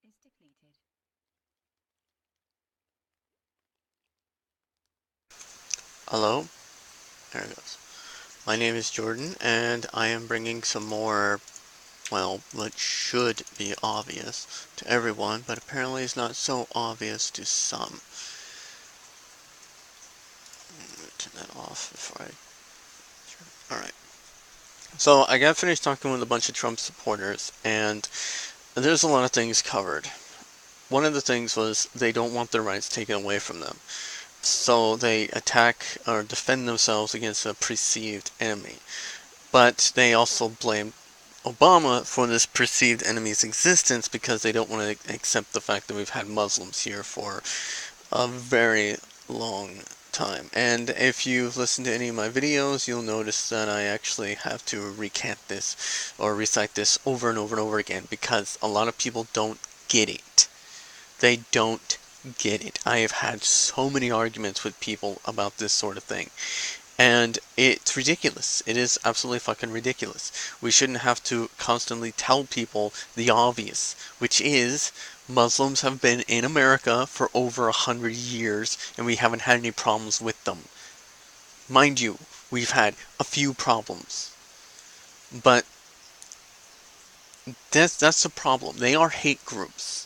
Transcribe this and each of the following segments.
is depleted. Hello, there it goes. My name is Jordan, and I am bringing some more, well, what should be obvious to everyone, but apparently is not so obvious to some. I'm gonna turn that off before I. Alright. So, I got finished talking with a bunch of Trump supporters, and there's a lot of things covered. One of the things was they don't want their rights taken away from them. So they attack or defend themselves against a perceived enemy. But they also blame Obama for this perceived enemy's existence because they don't want to accept the fact that we've had Muslims here for a very long time. And if you've listened to any of my videos, you'll notice that I actually have to recant this or recite this over and over and over again because a lot of people don't get it. They don't get it. I have had so many arguments with people about this sort of thing. And it's ridiculous. It is absolutely fucking ridiculous. We shouldn't have to constantly tell people the obvious, which is Muslims have been in America for over 100 years and we haven't had any problems with them. Mind you, we've had a few problems. But that's the problem. They are hate groups.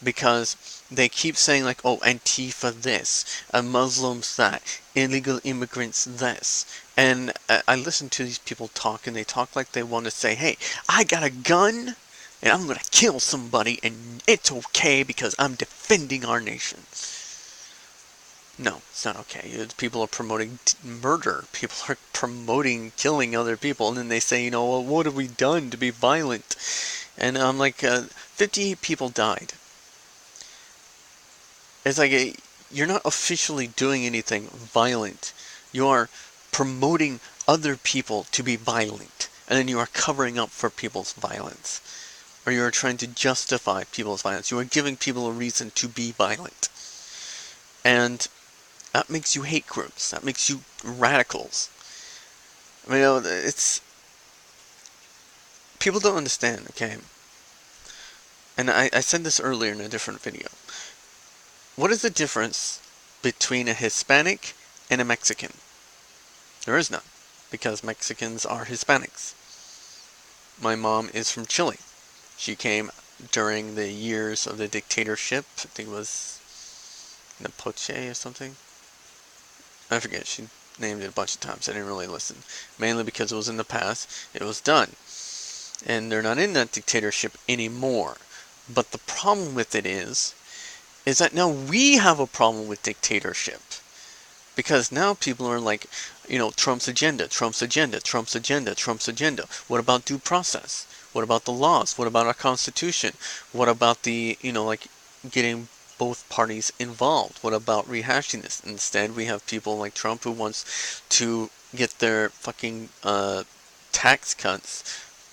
Because they keep saying like, oh, Antifa this, Muslims that, illegal immigrants this. And I listen to these people talk and they talk like they want to say, hey, I got a gun and I'm going to kill somebody and it's okay because I'm defending our nation. No, it's not okay. People are promoting murder. People are promoting killing other people and then they say, you know, well, what have we done to be violent? And I'm like, 58 people died. It's like you're not officially doing anything violent. You are promoting other people to be violent. And then you are covering up for people's violence. Or you are trying to justify people's violence. You are giving people a reason to be violent. And that makes you hate groups. That makes you radicals. I mean, it's... People don't understand, okay? And I said this earlier in a different video. What is the difference between a Hispanic and a Mexican? There is none, because Mexicans are Hispanics. My mom is from Chile. She came during the years of the dictatorship. I think it was Napoche or something. I forget, she named it a bunch of times. I didn't really listen. Mainly because it was in the past. It was done. And they're not in that dictatorship anymore. But the problem with it is that now we have a problem with dictatorship. Because now people are like, you know, Trump's agenda, Trump's agenda, Trump's agenda, Trump's agenda. What about due process? What about the laws? What about our Constitution? What about the, you know, like getting both parties involved? What about rehashing this? Instead, we have people like Trump who wants to get their fucking tax cuts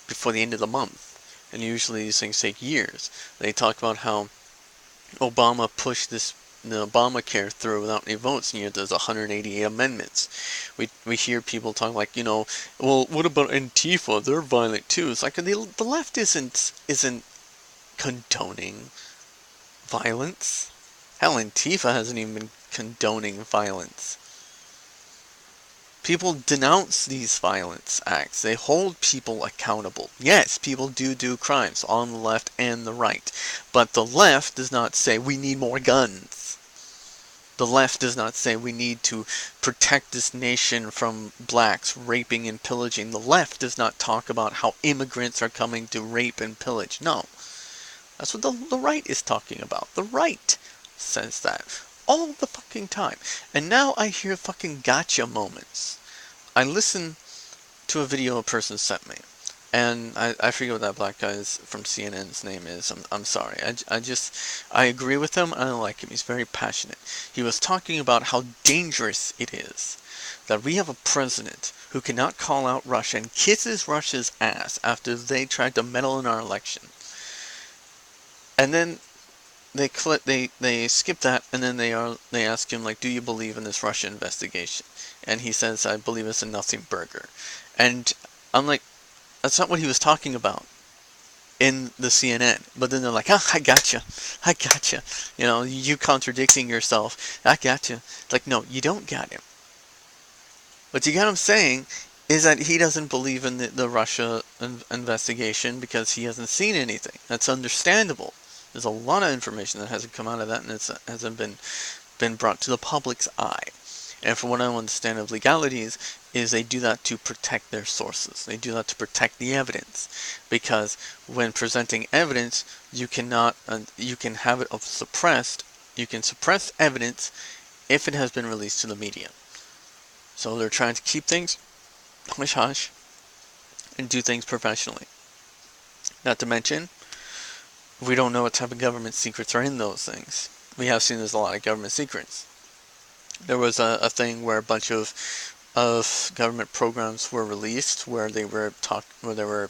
before the end of the month. And usually these things take years. They talk about how Obama pushed the Obamacare through without any votes, and yet there's 188 amendments. We hear people talk like, you know, well, what about Antifa? They're violent too. It's like the left isn't condoning violence. Hell, Antifa hasn't even been condoning violence. People denounce these violence acts. They hold people accountable. Yes, people do crimes on the left and the right. But the left does not say we need more guns. The left does not say we need to protect this nation from blacks raping and pillaging. The left does not talk about how immigrants are coming to rape and pillage. No. That's what the right is talking about. The right says that all the fucking time. And now I hear fucking gotcha moments. I listened to a video a person sent me. And I forget what that black guy's from CNN's name is. I'm sorry. I agree with him. I don't like him. He's very passionate. He was talking about how dangerous it is that we have a president who cannot call out Russia and kisses Russia's ass after they tried to meddle in our election. And then they skip that, and then they ask him like, do you believe in this Russia investigation? And he says, I believe it's a nothing burger. And I'm like, that's not what he was talking about. in the CNN. But then they're like, oh, I gotcha. I gotcha. You know, you contradicting yourself. I gotcha. Like, no, you don't got him. What you got him saying is that he doesn't believe in the Russia investigation because he hasn't seen anything. That's understandable. There's a lot of information that hasn't come out of that, and it hasn't been brought to the public's eye. And from what I understand of legalities, is they do that to protect their sources. They do that to protect the evidence, because when presenting evidence, you cannot, you can have it suppressed. You can suppress evidence if it has been released to the media. So they're trying to keep things hush hush and do things professionally. Not to mention, we don't know what type of government secrets are in those things. We have seen there's a lot of government secrets. There was a thing where a bunch of government programs were released where there were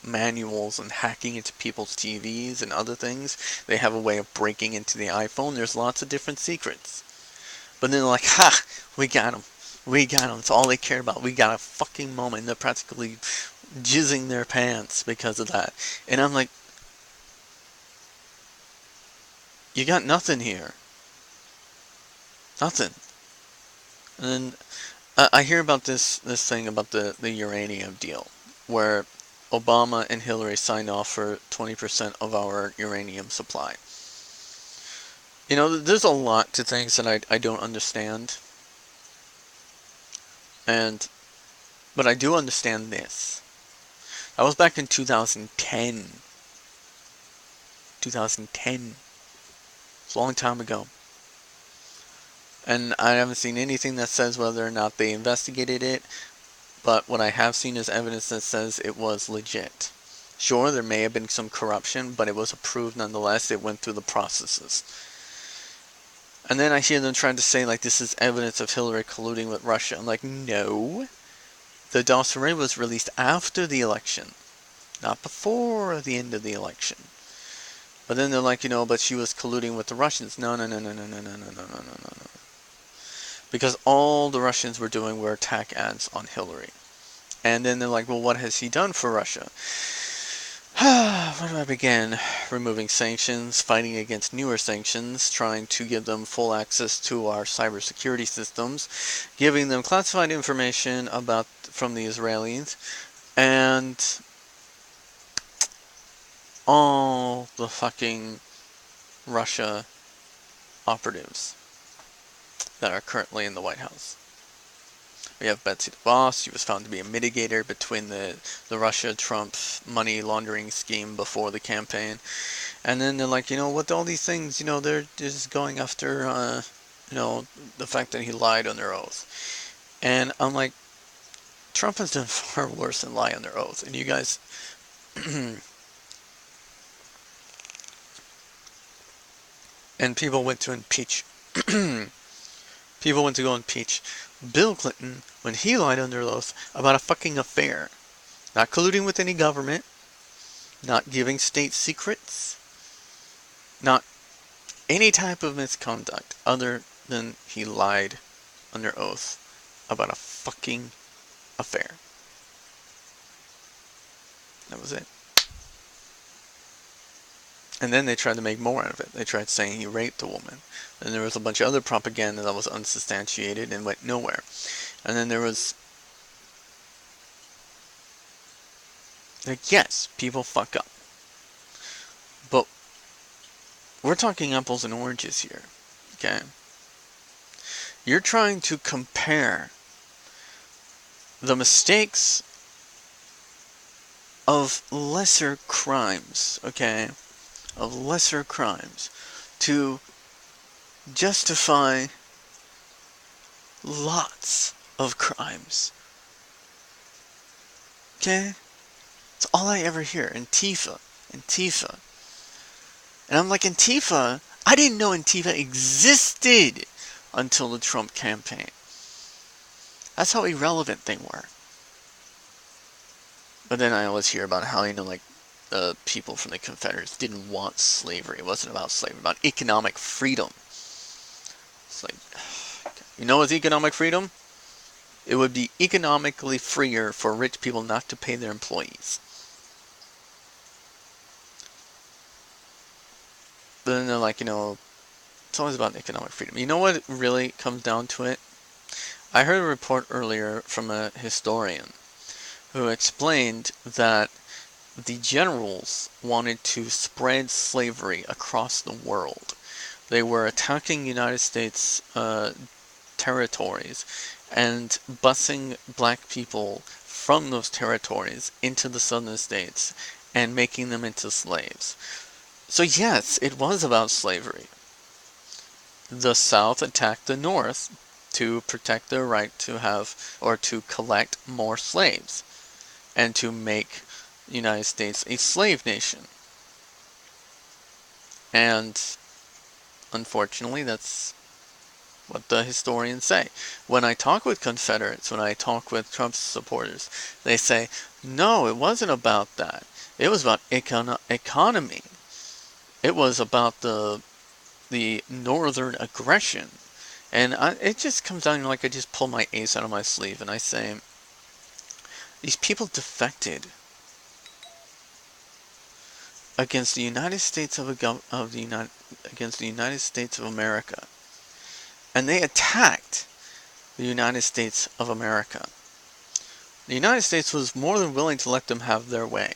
manuals and hacking into people's TVs and other things. They have a way of breaking into the iPhone. There's lots of different secrets. But then they're like, ha, we got them. We got them. It's all they care about. We got a fucking moment. And they're practically jizzing their pants because of that. And I'm like, you got nothing here. Nothing. And then I hear about this thing about the uranium deal, where Obama and Hillary signed off for 20% of our uranium supply. You know, there's a lot to things that I don't understand. But I do understand this. That was back in 2010. 2010. It's a long time ago. And I haven't seen anything that says whether or not they investigated it, but what I have seen is evidence that says it was legit. Sure, there may have been some corruption, but it was approved nonetheless. It went through the processes. And then I hear them trying to say, like, this is evidence of Hillary colluding with Russia. I'm like, no. The dossier was released after the election, not before the end of the election. But then they're like, you know, but she was colluding with the Russians. No. Because all the Russians were doing were attack ads on Hillary. And then they're like, well, what has he done for Russia? Where do I begin? Removing sanctions, fighting against newer sanctions, trying to give them full access to our cybersecurity systems, giving them classified information from the Israelis, and all the fucking Russia operatives that are currently in the White House. We have Betsy DeVos. She was found to be a mitigator between the Russia-Trump money laundering scheme before the campaign. And then they're like, you know, with all these things, you know, they're just going after, you know, the fact that he lied under oath. And I'm like, Trump has done far worse than lie under oath. And you guys... and people went to impeach... people went to go impeach Bill Clinton when he lied under oath about a fucking affair. Not colluding with any government, not giving state secrets, not any type of misconduct other than he lied under oath about a fucking affair. That was it. And then they tried to make more out of it. They tried saying he raped a woman. Then there was a bunch of other propaganda that was unsubstantiated and went nowhere. And then there was... like, yes, people fuck up. But we're talking apples and oranges here. Okay? You're trying to compare the mistakes of lesser crimes, okay? Of lesser crimes to justify lots of crimes. Okay? It's all I ever hear. Antifa. And I'm like, Antifa? I didn't know Antifa existed until the Trump campaign. That's how irrelevant they were. But then I always hear about how, you know, like, people from the Confederates didn't want slavery. It wasn't about slavery, about economic freedom. It's like, you know what's economic freedom? It would be economically freer for rich people not to pay their employees. But then they're like, it's always about economic freedom. You know what really comes down to it? I heard a report earlier from a historian who explained that the generals wanted to spread slavery across the world. They were attacking United States territories and busing black people from those territories into the southern states and making them into slaves. So yes, it was about slavery. The South attacked the North to protect their right to have or to collect more slaves and to make the United States a slave nation. And unfortunately, that's what the historians say. When I talk with Confederates, when I talk with Trump supporters, they say, no, it wasn't about that. It was about economy. It was about the northern aggression. And it just comes down like I just pull my ace out of my sleeve and I say, these people defected against the United States against the United States of America, and they attacked the United States of America. The United States was more than willing to let them have their way.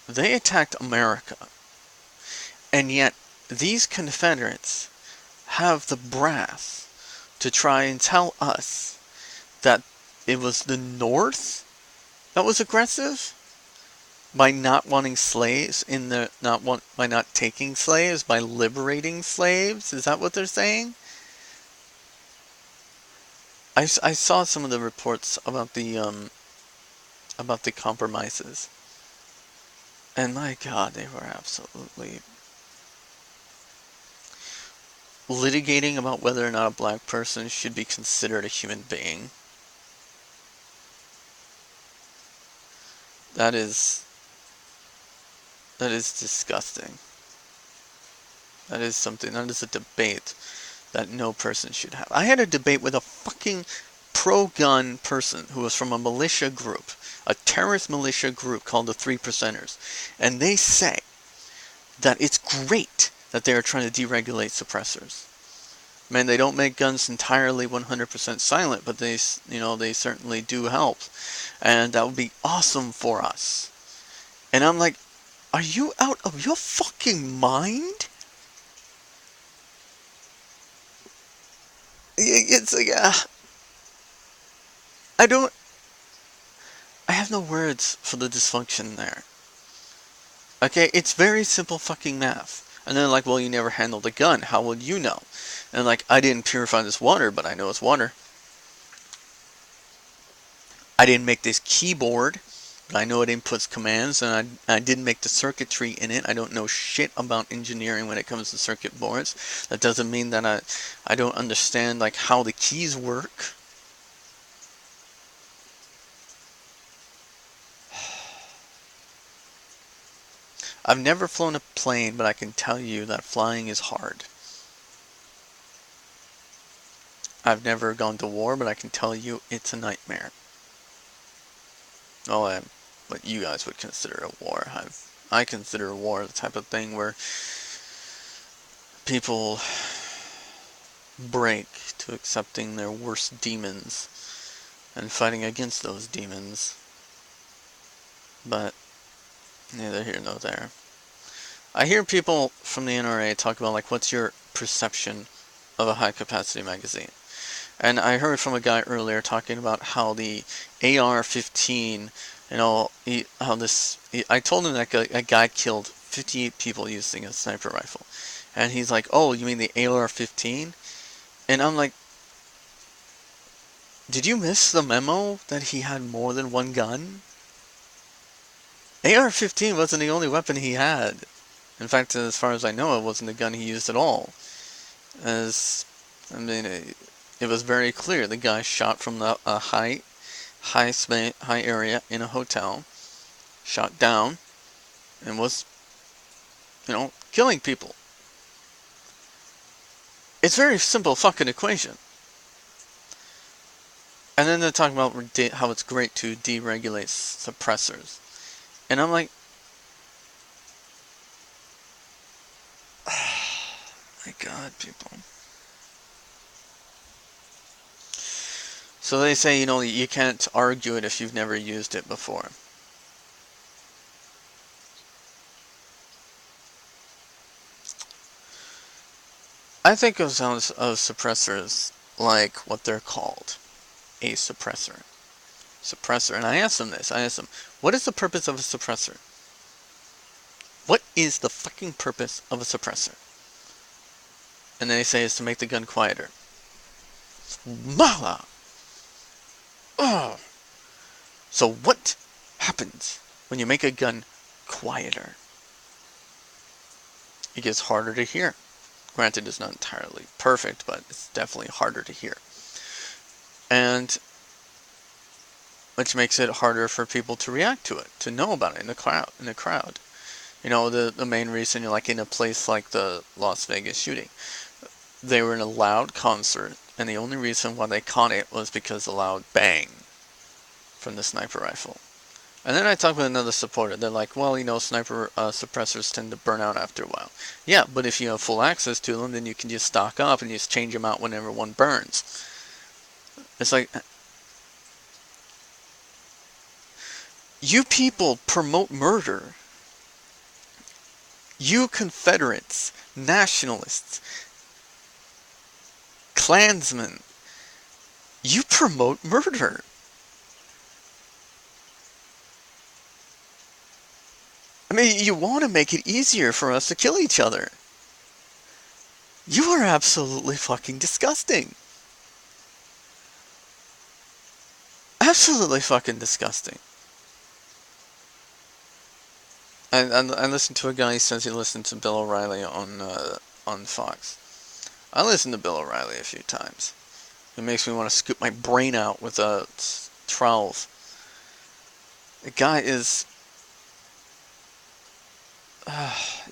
They attacked America, and yet these Confederates have the brass to try and tell us that it was the North that was aggressive by not wanting slaves by not taking slaves, by liberating slaves. Is that what they're saying? I saw some of the reports about the compromises, and my God, they were absolutely litigating about whether or not a black person should be considered a human being. That is disgusting. That is a debate that no person should have. I had a debate with a fucking pro-gun person who was from a militia group, a terrorist militia group called the Three Percenters, and they say that it's great that they are trying to deregulate suppressors. Man, they don't make guns entirely 100% silent, but they certainly do help, and that would be awesome for us. And I'm like, are you out of your fucking mind? It's like, I have no words for the dysfunction there. Okay, it's very simple fucking math. And then like, well, you never handled a gun. How would you know? And like, I didn't purify this water, but I know it's water. I didn't make this keyboard, but I know it inputs commands, and I didn't make the circuitry in it. I don't know shit about engineering when it comes to circuit boards. That doesn't mean that I don't understand like how the keys work. I've never flown a plane, but I can tell you that flying is hard. I've never gone to war, but I can tell you it's a nightmare. Oh, what you guys would consider a war. I consider a war the type of thing where people break to accepting their worst demons and fighting against those demons. But neither here nor there. I hear people from the NRA talk about like, what's your perception of a high-capacity magazine? And I heard from a guy earlier talking about how the AR-15, I told him that a guy killed 58 people using a sniper rifle. And he's like, oh, you mean the AR-15? And I'm like, did you miss the memo that he had more than one gun? AR-15 wasn't the only weapon he had. In fact, as far as I know, it wasn't the gun he used at all. It was very clear. The guy shot from a high area in a hotel, shot down, and was, killing people. It's a very simple fucking equation. And then they're talking about how it's great to deregulate suppressors. And I'm like, My God, people. So they say, you know, you can't argue it if you've never used it before. I think of sounds of suppressors like what they're called. A suppressor. Suppressor. And I asked them this. I asked them, what is the purpose of a suppressor? What is the fucking purpose of a suppressor? And they say it's to make the gun quieter. Mala! Oh! So what happens when you make a gun quieter? It gets harder to hear. Granted, it's not entirely perfect, but it's definitely harder to hear. And which makes it harder for people to react to it, to know about it in the crowd. You know, the main reason you're like in a place like the Las Vegas shooting. They were in a loud concert, and the only reason why they caught it was because of the loud bang from the sniper rifle. And then I talked with another supporter. They're like, well, you know, sniper suppressors tend to burn out after a while. Yeah, but if you have full access to them, then you can just stock up and just change them out whenever one burns. It's like, you people promote murder. You Confederates, nationalists, Klansmen, you promote murder. I mean, you want to make it easier for us to kill each other. You are absolutely fucking disgusting. Absolutely fucking disgusting. I listened to a guy who says he listened to Bill O'Reilly on Fox. I listened to Bill O'Reilly a few times. It makes me want to scoop my brain out with a trowel. The guy is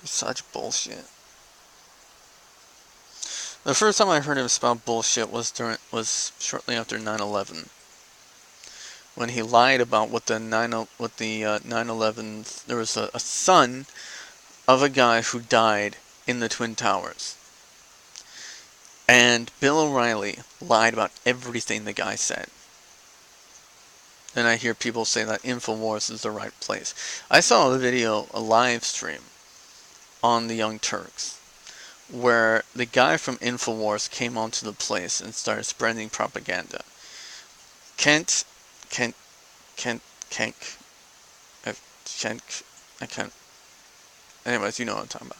such bullshit. The first time I heard him spout bullshit was shortly after 9/11, when he lied about what the 9/11. There was a son of a guy who died in the Twin Towers, and Bill O'Reilly lied about everything the guy said. And I hear people say that InfoWars is the right place. I saw a video, a live stream on the Young Turks, where the guy from InfoWars came onto the place and started spreading propaganda. Kent, I can't. Anyways, you know what I'm talking about.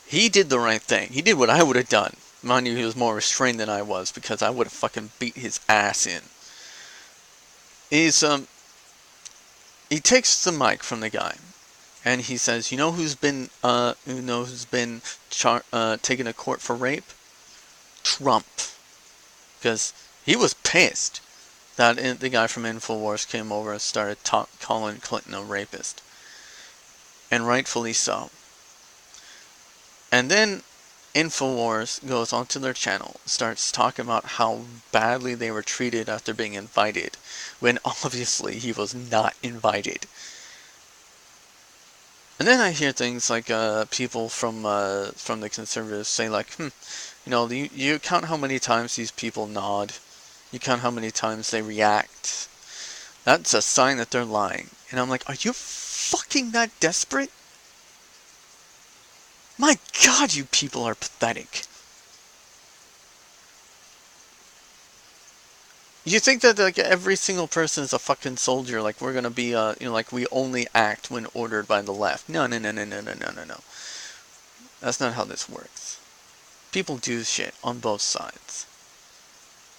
He did the right thing. He did what I would have done. Mind you, he was more restrained than I was, because I would have fucking beat his ass in. He takes the mic from the guy, and he says, "You know who's been taken to court for rape? Trump." Because he was pissed that the guy from InfoWars came over and started calling Clinton a rapist. And rightfully so. And then InfoWars goes onto their channel, starts talking about how badly they were treated after being invited, when obviously he was not invited. And then I hear things like people from the conservatives say like, you know, you count how many times these people nod, you count how many times they react. That's a sign that they're lying. And I'm like, are you fucking that desperate? My God, you people are pathetic. You think that like every single person is a fucking soldier? Like we're gonna be like we only act when ordered by the left? No. That's not how this works. People do shit on both sides.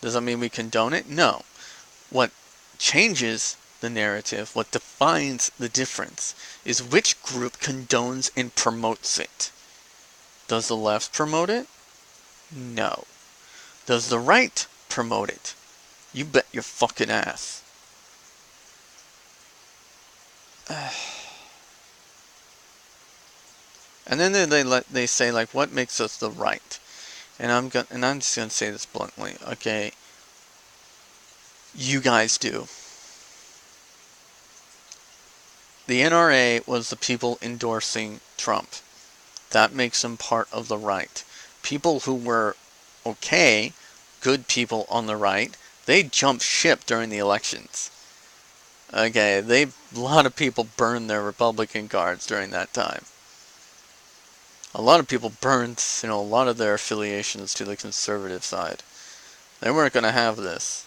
Does that mean we condone it? No. What changes the narrative, what defines the difference, is which group condones and promotes it. Does the left promote it? No. Does the right promote it? You bet your fucking ass. And then they say like, what makes us the right? And I'm just gonna say this bluntly, okay? You guys do. The NRA was the people endorsing Trump. That makes them part of the right. people who were okay, good people on the right, they jumped ship during the elections. Okay, a lot of people burned their Republican cards during that time. A lot of people burned, a lot of their affiliations to the conservative side. They weren't going to have this.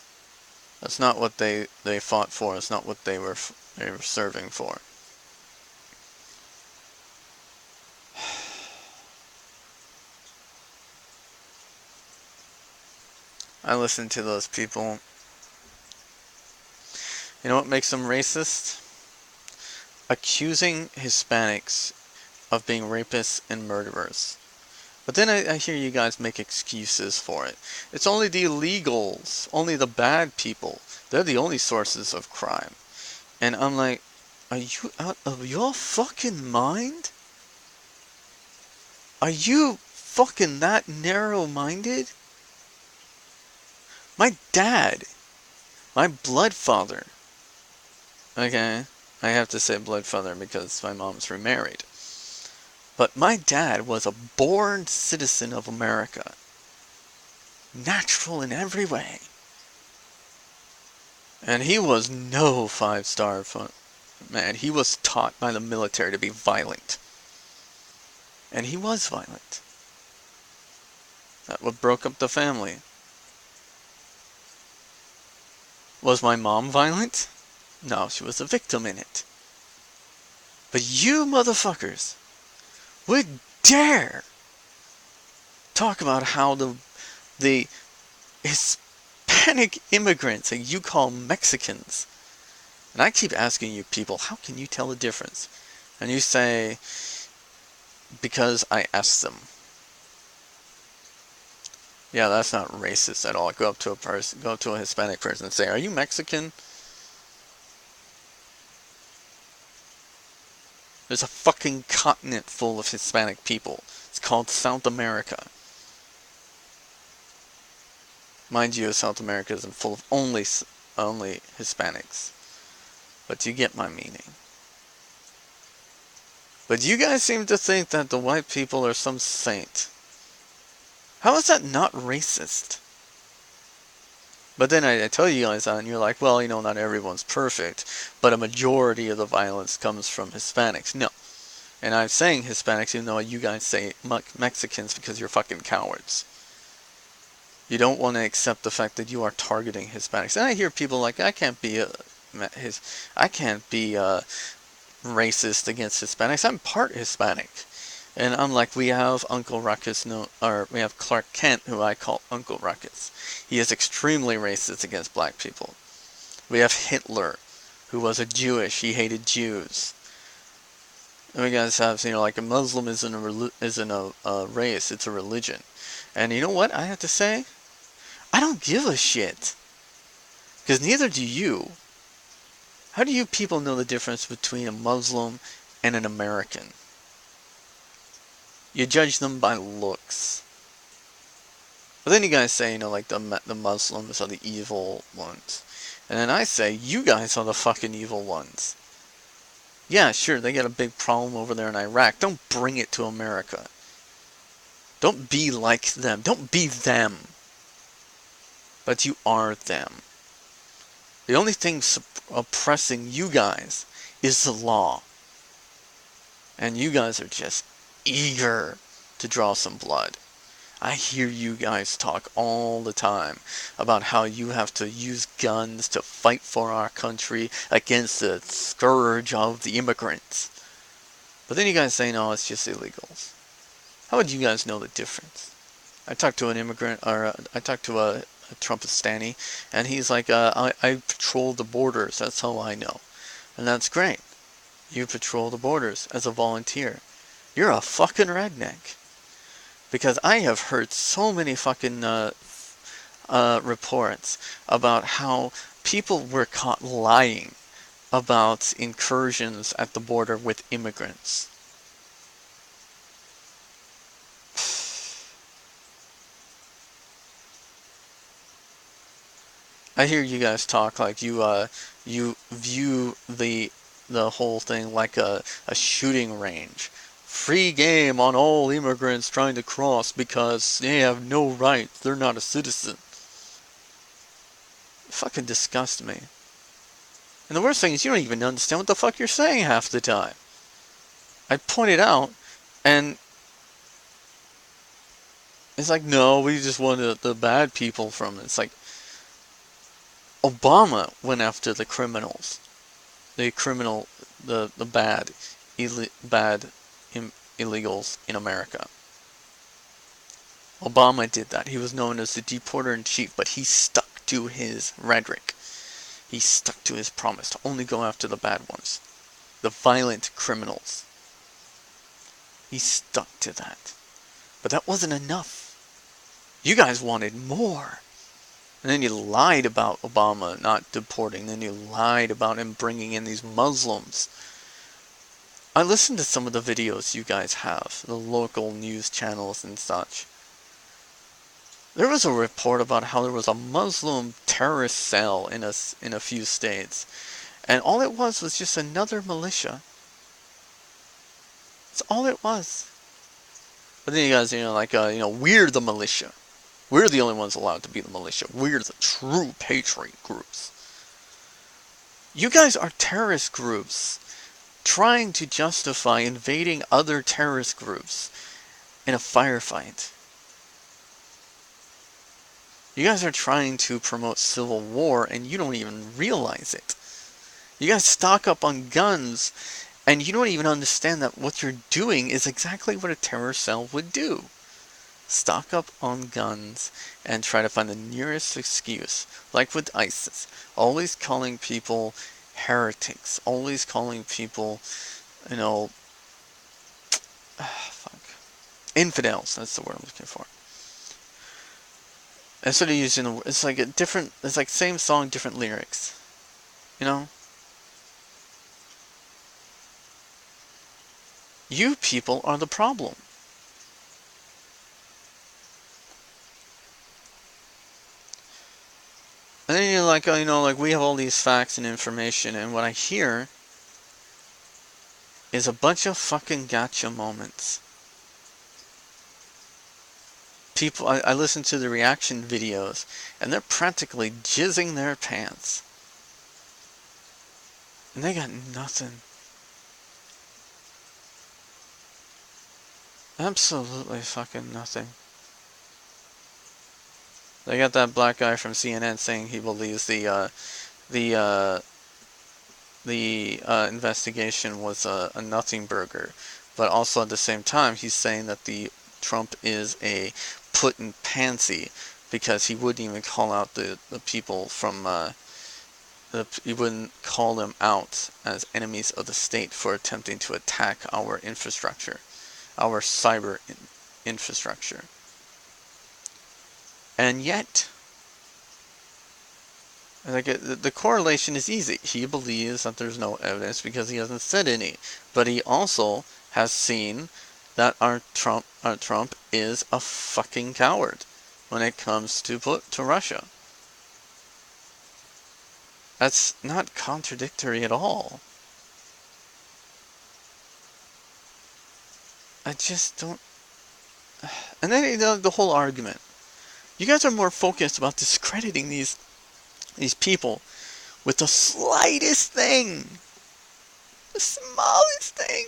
That's not what they fought for. It's not what they were serving for. I listen to those people. You know what makes them racist? Accusing Hispanics of being rapists and murderers. But then I hear you guys make excuses for it. It's only the illegals, only the bad people. They're the only sources of crime. And I'm like, are you out of your fucking mind? Are you fucking that narrow-minded? My dad, my blood father, okay, I have to say blood father because my mom's remarried. But my dad was a born citizen of America. Natural in every way. And he was no five-star man. He was taught by the military to be violent. And he was violent. That what broke up the family. Was my mom violent? No, she was a victim in it. But you motherfuckers would dare talk about how the Hispanic immigrants that you call Mexicans, and I keep asking you people, how can you tell the difference? And you say, because I asked them. Yeah, that's not racist at all. Go up to a Hispanic person and say, are you Mexican? There's a fucking continent full of Hispanic people. It's called South America. Mind you, South America isn't full of only Hispanics. But you get my meaning. But you guys seem to think that the white people are some saint. How is that not racist? But then I tell you guys that, and you're like, well, not everyone's perfect, but a majority of the violence comes from Hispanics. No. And I'm saying Hispanics, even though you guys say Mexicans because you're fucking cowards. You don't want to accept the fact that you are targeting Hispanics. And I hear people like, I can't be racist against Hispanics. I'm part Hispanic. And I'm like, we have Uncle Ruckus, we have Clark Kent, who I call Uncle Ruckus. He is extremely racist against black people. We have Hitler, who was a Jewish. He hated Jews. And we guys have, like a Muslim isn't a race, it's a religion. And you know what I have to say? I don't give a shit. Because neither do you. How do you people know the difference between a Muslim and an American? You judge them by looks. But then you guys say, like the Muslims are the evil ones. And then I say, you guys are the fucking evil ones. Yeah, sure, they got a big problem over there in Iraq. Don't bring it to America. Don't be like them. Don't be them. But you are them. The only thing oppressing you guys is the law. And you guys are just eager to draw some blood. I hear you guys talk all the time about how you have to use guns to fight for our country against the scourge of the immigrants. But then you guys say, no, it's just illegals. How would you guys know the difference? I talked to an immigrant, or I talked to a Trumpistani, and he's like, I patrol the borders, that's how I know. And that's great. You patrol the borders as a volunteer. You're a fucking redneck. Because I have heard so many fucking reports about how people were caught lying about incursions at the border with immigrants. I hear you guys talk like you view the whole thing like a shooting range free game on all immigrants trying to cross because they have no rights. They're not a citizen. It fucking disgusts me. And the worst thing is you don't even understand what the fuck you're saying half the time. I point it out, and it's like, no, we just wanted the bad people from it. It's like, Obama went after the criminals. The bad, illegals in America. Obama did that. He was known as the deporter-in-chief, but he stuck to his rhetoric. He stuck to his promise to only go after the bad ones. The violent criminals. He stuck to that. But that wasn't enough. You guys wanted more. And then you lied about Obama not deporting. Then you lied about him bringing in these Muslims. I listened to some of the videos you guys have. The local news channels and such. There was a report about how there was a Muslim terrorist cell in a few states. And all it was just another militia. That's all it was. But then you guys, we're the militia. We're the only ones allowed to be the militia. We're the true patriot groups. You guys are terrorist groups trying to justify invading other terrorist groups in a firefight. You guys are trying to promote civil war and you don't even realize it. You guys stock up on guns and you don't even understand that what you're doing is exactly what a terror cell would do. Stock up on guns and try to find the nearest excuse, like with ISIS, always calling people heretics, always calling people, infidels, that's the word I'm looking for. Instead of using it's like it's like same song, different lyrics, You people are the problem. And then you're like, we have all these facts and information, and what I hear is a bunch of fucking gotcha moments. People, I listen to the reaction videos, and they're practically jizzing their pants. And they got nothing. Absolutely fucking nothing. They got that black guy from CNN saying he believes the investigation was a nothing burger, but also at the same time he's saying that the Trump is a putin' pansy because he wouldn't even call out the people from he wouldn't call them out as enemies of the state for attempting to attack our infrastructure, our cyber infrastructure. And yet, the correlation is easy. He believes that there's no evidence because he hasn't said any. But he also has seen that our Trump is a fucking coward when it comes to Russia. That's not contradictory at all. I just don't. And then the whole argument. You guys are more focused about discrediting these people with the slightest thing. The smallest thing.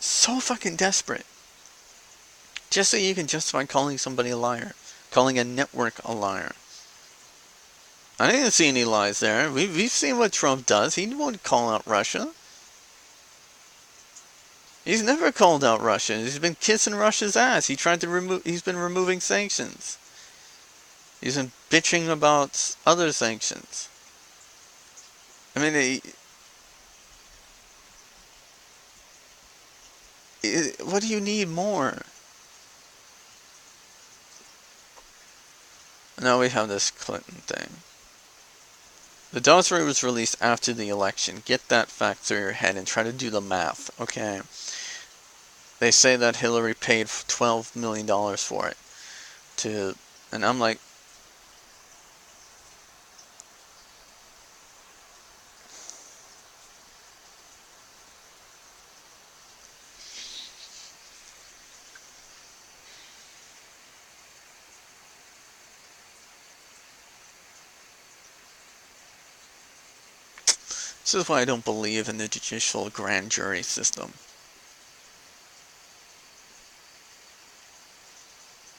So fucking desperate. Just so you can justify calling somebody a liar. Calling a network a liar. I didn't see any lies there. We've seen what Trump does. He won't call out Russia. He's never called out Russia. He's been kissing Russia's ass. He's been removing sanctions. He's been bitching about other sanctions. I mean, what do you need more? Now we have this Clinton thing. The dossier was released after the election. Get that fact through your head and try to do the math, okay? They say that Hillary paid $12 million for it. And I'm like, is why I don't believe in the judicial grand jury system.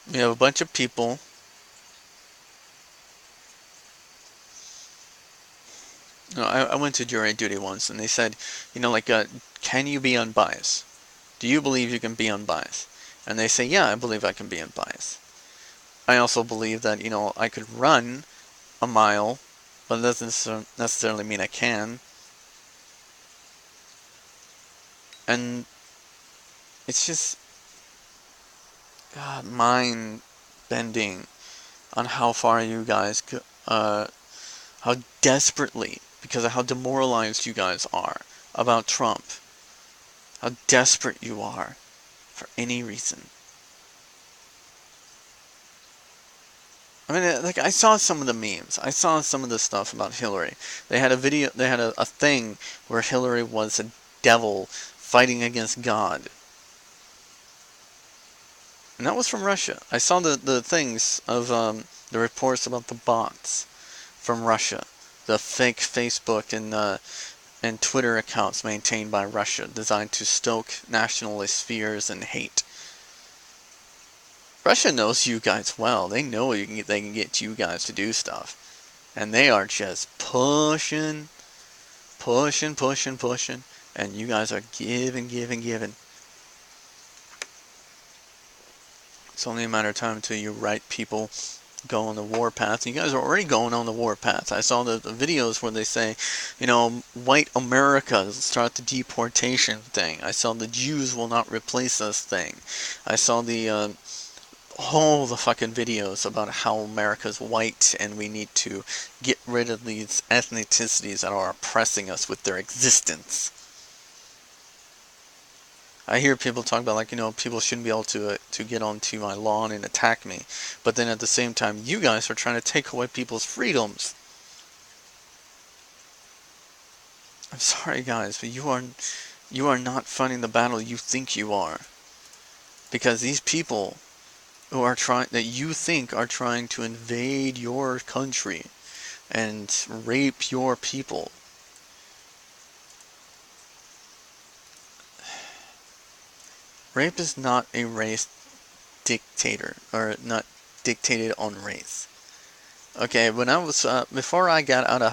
You have a bunch of people. I went to jury duty once, and they said, can you be unbiased? Do you believe you can be unbiased? And they say, yeah, I believe I can be unbiased. I also believe that, I could run a mile, but that doesn't necessarily mean I can. And it's just mind-bending on how far you guys, how desperately, because of how demoralized you guys are about Trump, how desperate you are for any reason. I mean, like, I saw some of the memes. I saw some of the stuff about Hillary. They had a video, they had a thing where Hillary was a devil fighting against God. And that was from Russia. I saw the things of the reports about the bots from Russia. The fake Facebook and Twitter accounts maintained by Russia designed to stoke nationalist fears and hate. Russia knows you guys well. They know they can get you guys to do stuff. And they are just pushing, and you guys are giving. It's only a matter of time until you right people go on the warpath. You guys are already going on the warpath. I saw the videos where they say, white America start the deportation thing. I saw the Jews will not replace us thing. I saw all the fucking videos about how America's white and we need to get rid of these ethnicities that are oppressing us with their existence. I hear people talk about, people shouldn't be able to get onto my lawn and attack me. But then at the same time, you guys are trying to take away people's freedoms. I'm sorry, guys, but you are not fighting the battle you think you are. Because these people who are that you think are trying to invade your country and rape your people. Rape is not a race dictator, or not dictated on race. Okay, when I was before I got out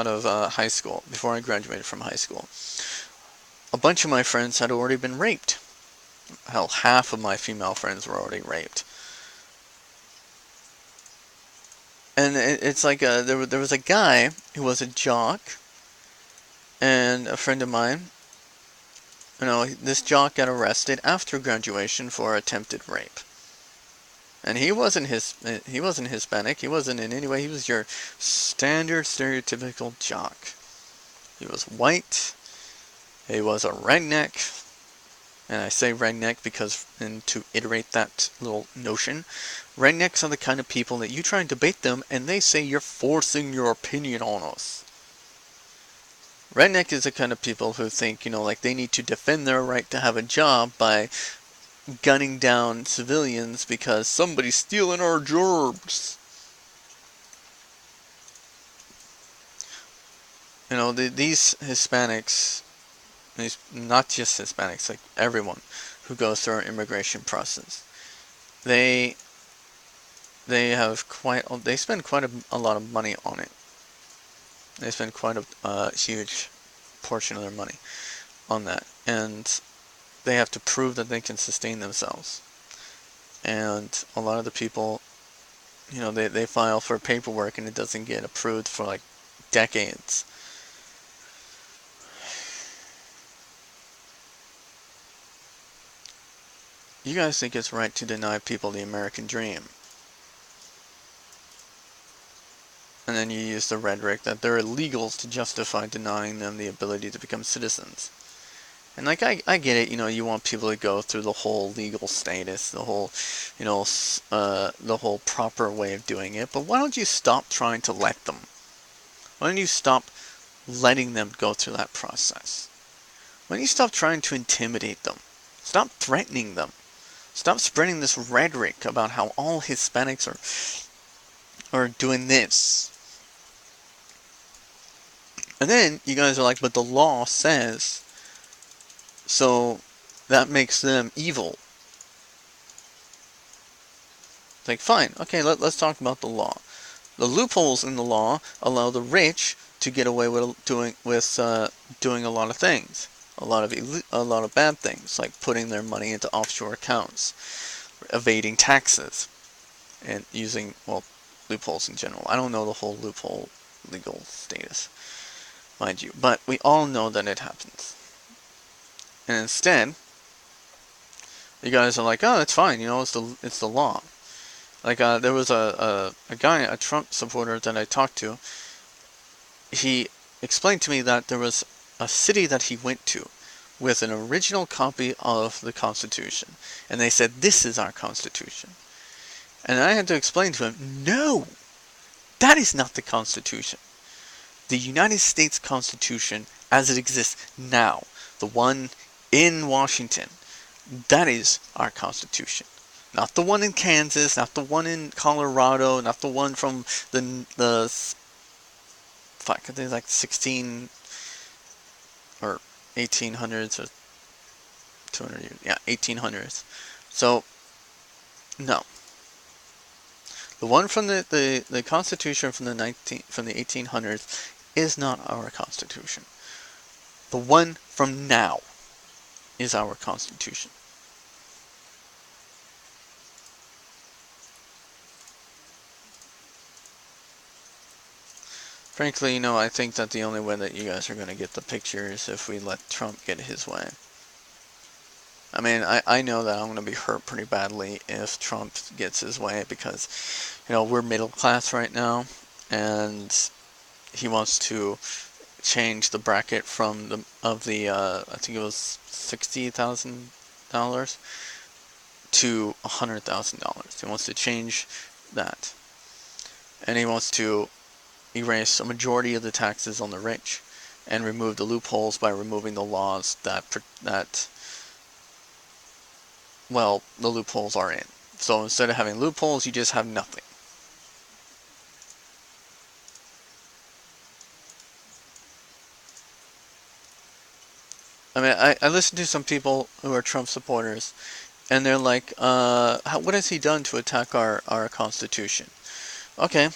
of high school, before I graduated from high school, a bunch of my friends had already been raped. Hell, half of my female friends were already raped. And it's like there was a guy who was a jock, and a friend of mine. This jock got arrested after graduation for attempted rape. And he wasn't Hispanic. He wasn't in any way. He was your standard stereotypical jock. He was white. He was a redneck. And I say redneck because, and to iterate that little notion, rednecks are the kind of people that you try and debate them and they say you're forcing your opinion on us. Redneck is the kind of people who think, they need to defend their right to have a job by gunning down civilians because somebody's stealing our jobs. These Hispanics, not just Hispanics, like everyone who goes through our immigration process, they spend quite a lot of money on it. They spend quite a huge portion of their money on that, and they have to prove that they can sustain themselves. And a lot of the people, they file for paperwork and it doesn't get approved for like decades. You guys think it's right to deny people the American dream. And then you use the rhetoric that they're illegals to justify denying them the ability to become citizens. And I get it, you want people to go through the whole legal status, the whole, the whole proper way of doing it. But why don't you stop trying to let them? Why don't you stop letting them go through that process? Why don't you stop trying to intimidate them? Stop threatening them. Stop spreading this rhetoric about how all Hispanics are doing this. And then you guys are like, but the law says, so that makes them evil. It's like, fine, okay, let's talk about the law. The loopholes in the law allow the rich to get away with doing a lot of things, a lot of bad things, like putting their money into offshore accounts, evading taxes, and using, well, loopholes in general. I don't know the whole loophole legal status, mind you, but we all know that it happens. And instead, you guys are like, oh, it's fine, it's the law. Like, there was a guy, a Trump supporter that I talked to. He explained to me that there was a city that he went to with an original copy of the Constitution. And they said, this is our Constitution. And I had to explain to him, no, that is not the Constitution. The United States Constitution, as it exists now, the one in Washington, that is our Constitution. Not the one in Kansas, not the one in Colorado, not the one from the fuck, I think like 16 or 1800s or 200 years. Yeah, 1800s. So, no. The one from the Constitution from the 1800s is not our Constitution. The one from now is our Constitution. Frankly, I think that the only way that you guys are going to get the picture is if we let Trump get his way. I mean, I know that I'm going to be hurt pretty badly if Trump gets his way because, we're middle class right now, and he wants to change the bracket from I think it was $60,000 to $100,000. He wants to change that, and he wants to erase a majority of the taxes on the rich and remove the loopholes by removing the laws that the loopholes are in. So instead of having loopholes, you just have nothing. I mean, I listen to some people who are Trump supporters, and they're like, what has he done to attack our Constitution? Okay,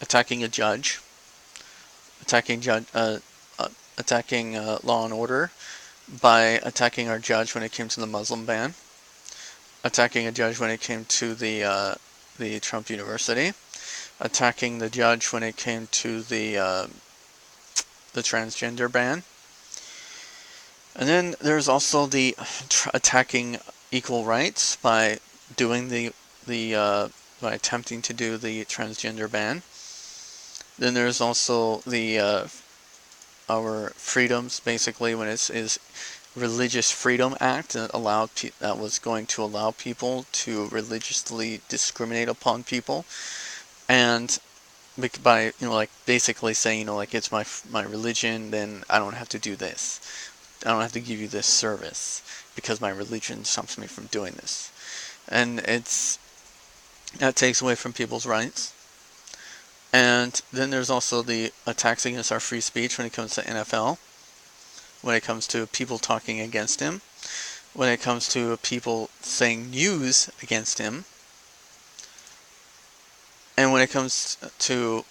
attacking a judge, attacking law and order by attacking our judge when it came to the Muslim ban, attacking a judge when it came to the Trump University, attacking the judge when it came to the transgender ban. And then there's also the attacking equal rights by doing by attempting to do the transgender ban. Then there's also the our freedoms, basically, when it's Religious Freedom Act that was going to allow people to religiously discriminate upon people, and by like basically saying like it's my religion, then I don't have to do this. I don't have to give you this service because my religion stops me from doing this. And that takes away from people's rights. And then there's also the attacks against our free speech when it comes to NFL, when it comes to people talking against him, when it comes to people saying news against him, and when it comes to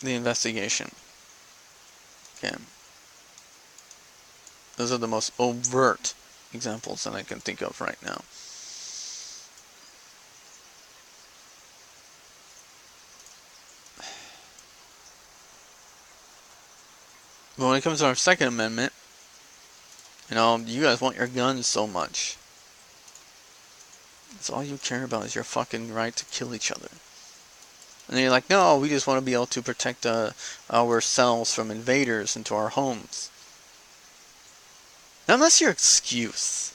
the investigation. Okay. Those are the most overt examples that I can think of right now. But when it comes to our Second Amendment, you guys want your guns so much. That's all you care about is your fucking right to kill each other. And then you're like, no, we just want to be able to protect ourselves from invaders into our homes. Now that's your excuse.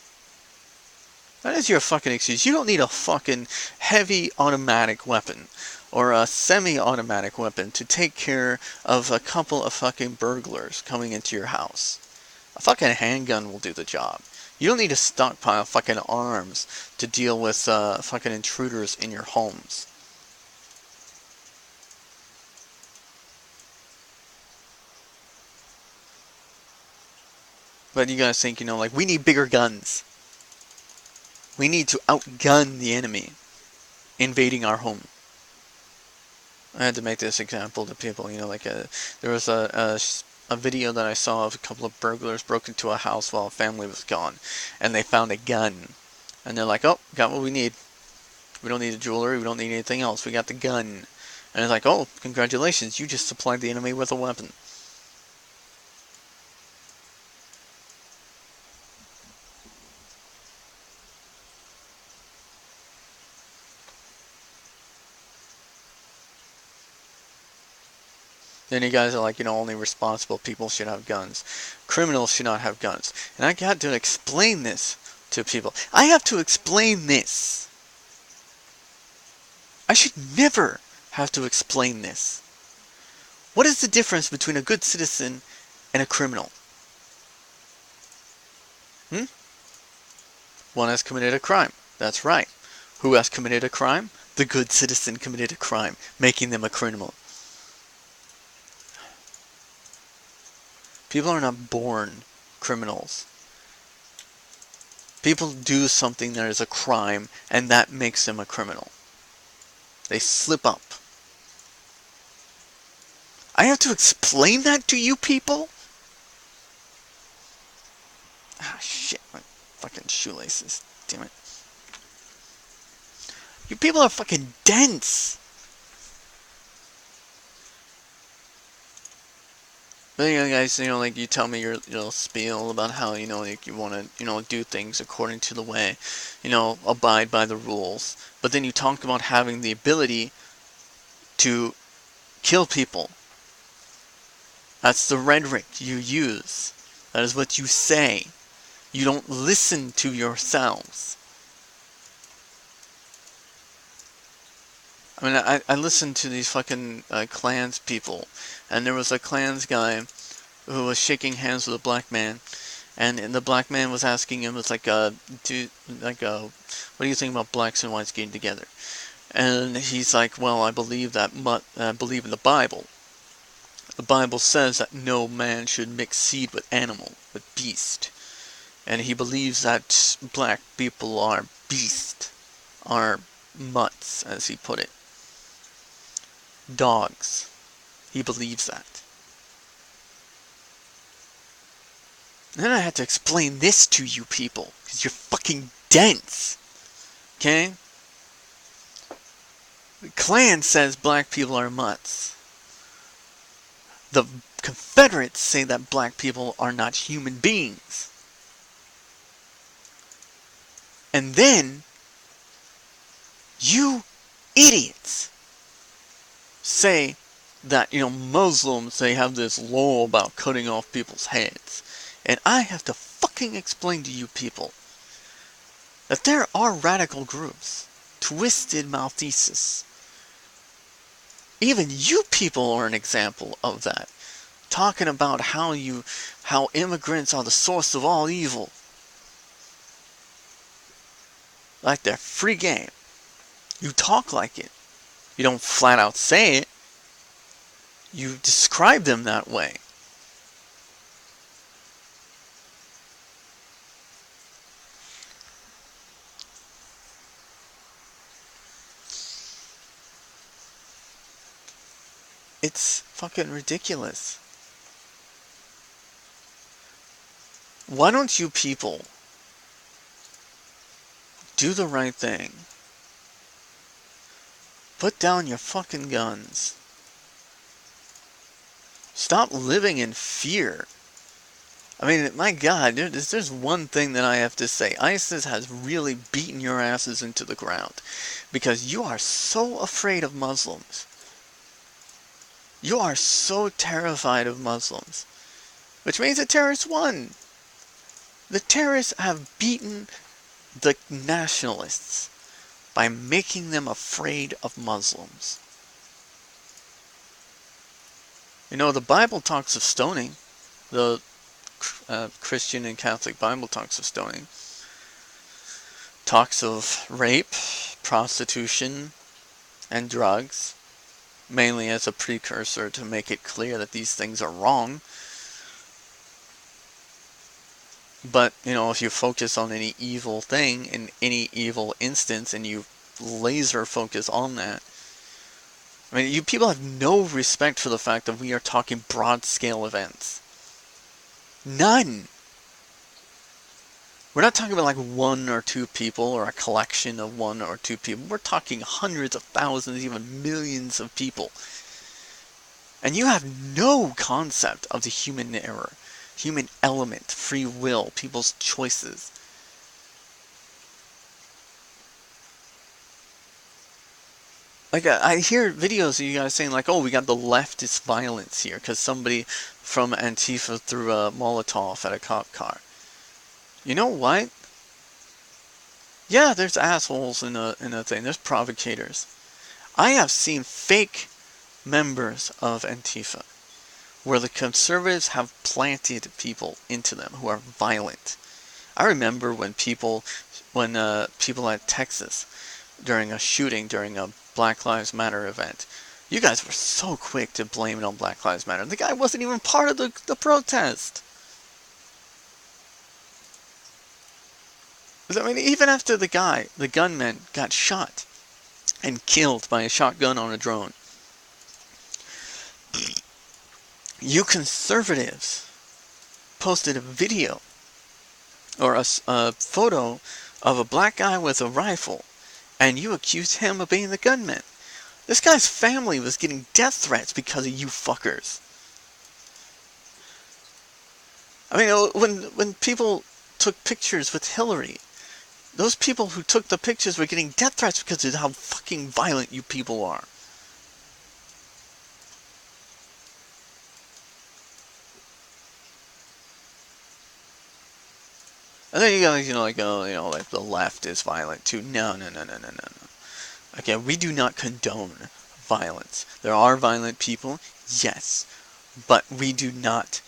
That is your fucking excuse. You don't need a fucking heavy automatic weapon or a semi-automatic weapon to take care of a couple of fucking burglars coming into your house. A fucking handgun will do the job. You don't need to stockpile fucking arms to deal with fucking intruders in your homes. But you guys think, like, we need bigger guns. We need to outgun the enemy invading our home. I had to make this example to people, like there was a video that I saw of a couple of burglars broke into a house while a family was gone, and they found a gun, and they're like, oh, got what we need. We don't need the jewelry, we don't need anything else, we got the gun. And it's like, oh, congratulations, you just supplied the enemy with a weapon. Then you guys are like, only responsible people should have guns. Criminals should not have guns. And I got to explain this to people. I have to explain this. I should never have to explain this. What is the difference between a good citizen and a criminal? One has committed a crime. That's right. Who has committed a crime? The good citizen committed a crime, making them a criminal. People are not born criminals. People do something that is a crime, and that makes them a criminal. They slip up. I have to explain that to you people? Ah, shit, my fucking shoelaces. Damn it. You people are fucking dense. But guys, like you tell me your spiel about how like you want to do things according to the way, abide by the rules. But then you talk about having the ability to kill people. That's the rhetoric you use. That is what you say. You don't listen to yourselves. I mean, I listened to these fucking clans people, and there was a clans guy who was shaking hands with a black man, and the black man was asking him, it's like, what do you think about blacks and whites getting together? And he's like, well, I believe in the Bible. The Bible says that no man should mix seed with animal, with beast. And he believes that black people are beast, are mutts, as he put it. Dogs. He believes that. And then I had to explain this to you people, because you're fucking dense. Okay? The Klan says black people are mutts. The Confederates say that black people are not human beings. And then, you idiots say that, Muslims, they have this law about cutting off people's heads. And I have to fucking explain to you people that there are radical groups, twisted Malthesis. Even you people are an example of that. Talking about how immigrants are the source of all evil. Like they're free game. You talk like it. You don't flat out say it. You describe them that way. It's fucking ridiculous. Why don't you people do the right thing? Put down your fucking guns. Stop living in fear. I mean, my God, there's one thing that I have to say. ISIS has really beaten your asses into the ground. Because you are so afraid of Muslims. You are so terrified of Muslims. Which means the terrorists won. The terrorists have beaten the nationalists by making them afraid of Muslims. The Bible talks of stoning. The Christian and Catholic Bible talks of stoning. Talks of rape, prostitution, and drugs. Mainly as a precursor to make it clear that these things are wrong. But, you know, if you focus on any evil thing in any evil instance and you laser focus on that, I mean, you people have no respect for the fact that we are talking broad scale events. None. We're not talking about like one or two people or a collection of one or two people. We're talking hundreds of thousands, even millions of people. And you have no concept of the human error, human element, free will, people's choices. Like, I hear videos of you guys saying like, oh, we got the leftist violence here because somebody from Antifa threw a Molotov at a cop car. You know what? Yeah, there's assholes in a thing. There's provocators. I have seen fake members of Antifa where the conservatives have planted people into them who are violent. I remember when people at Texas during a shooting during a Black Lives Matter event, you guys were so quick to blame it on Black Lives Matter. The guy wasn't even part of the protest. I mean, even after the gunman, got shot and killed by a shotgun on a drone, you conservatives posted a video or a photo of a black guy with a rifle, and you accused him of being the gunman. This guy's family was getting death threats because of you fuckers. I mean, when people took pictures with Hillary, those people who took the pictures were getting death threats because of how fucking violent you people are. And then you guys, like, oh, like the left is violent too. No. Okay, we do not condone violence. There are violent people, yes, but we do not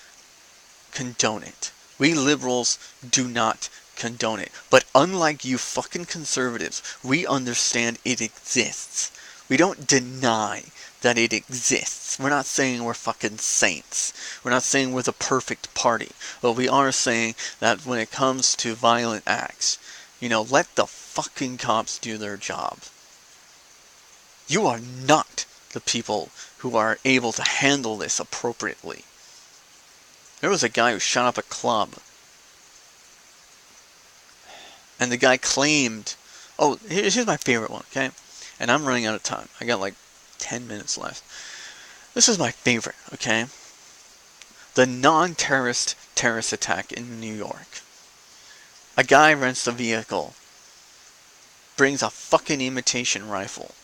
condone it. We liberals do not condone it. But unlike you fucking conservatives, we understand it exists. We don't deny that it exists. We're not saying we're fucking saints. We're not saying we're the perfect party. But we are saying that when it comes to violent acts, let the fucking cops do their job. You are not the people who are able to handle this appropriately. There was a guy who shot up a club. And the guy claimed... Oh, here's my favorite one, okay? And I'm running out of time. I got like 10 minutes left. This is my favorite, okay? The non-terrorist terrorist attack in New York. A guy rents a vehicle, brings a fucking imitation rifle,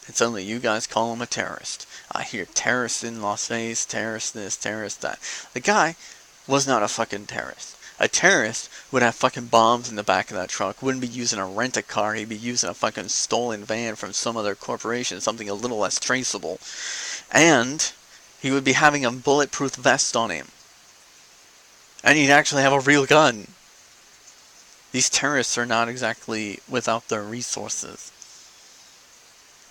and suddenly you guys call him a terrorist. I hear terrorist in Las Vegas, terrorist this, terrorist that. The guy was not a fucking terrorist. A terrorist would have fucking bombs in the back of that truck, wouldn't be using a rent-a-car, he'd be using a fucking stolen van from some other corporation, something a little less traceable. And he would be having a bulletproof vest on him. And he'd actually have a real gun. These terrorists are not exactly without their resources.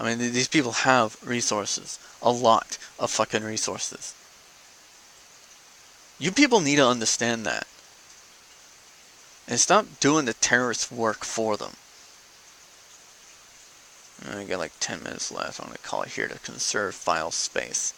I mean, these people have resources. A lot of fucking resources. You people need to understand that. And stop doing the terrorist work for them. I got like 10 minutes left. I'm going to call it here to conserve file space.